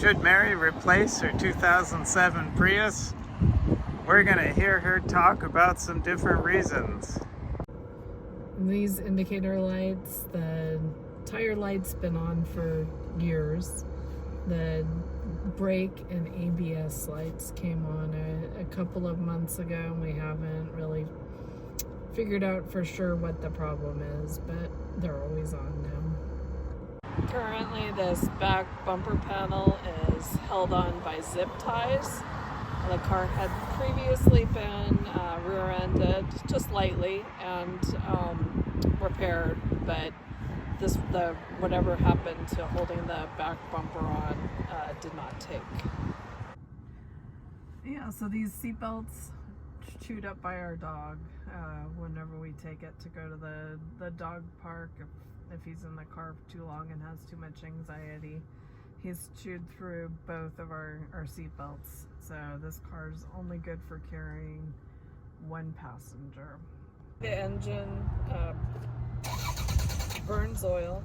Should Mary replace her 2007 Prius? We're gonna hear her talk about some different reasons. These indicator lights, the tire light's been on for years. The brake and ABS lights came on a couple of months ago, and we haven't really figured out for sure what the problem is, but they're always on now. Currently, this back bumper panel is held on by zip ties. The car had previously been rear-ended just lightly and repaired, but whatever happened to holding the back bumper on did not take. Yeah, so these seatbelts chewed up by our dog whenever we take it to go to the dog park. If he's in the car for too long and has too much anxiety, he's chewed through both of our seatbelts. So this car's only good for carrying one passenger. The engine burns oil.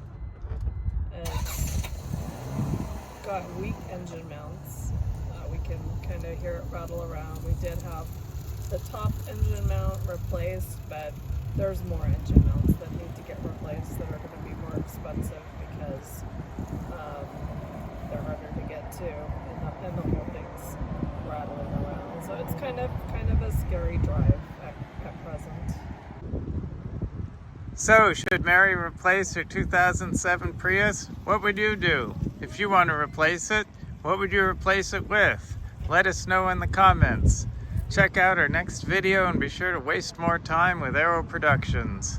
It's got weak engine mounts. We can kind of hear it rattle around. We did have the top engine mount replaced, but there's more engine mounts that need to get replaced that are going to be more expensive because they're harder to get to, and the whole thing's rattling around. So it's kind of a scary drive at present. So, should Mary replace her 2007 Prius? What would you do? If you want to replace it, what would you replace it with? Let us know in the comments. Check out our next video and be sure to waste more time with Aero Productions.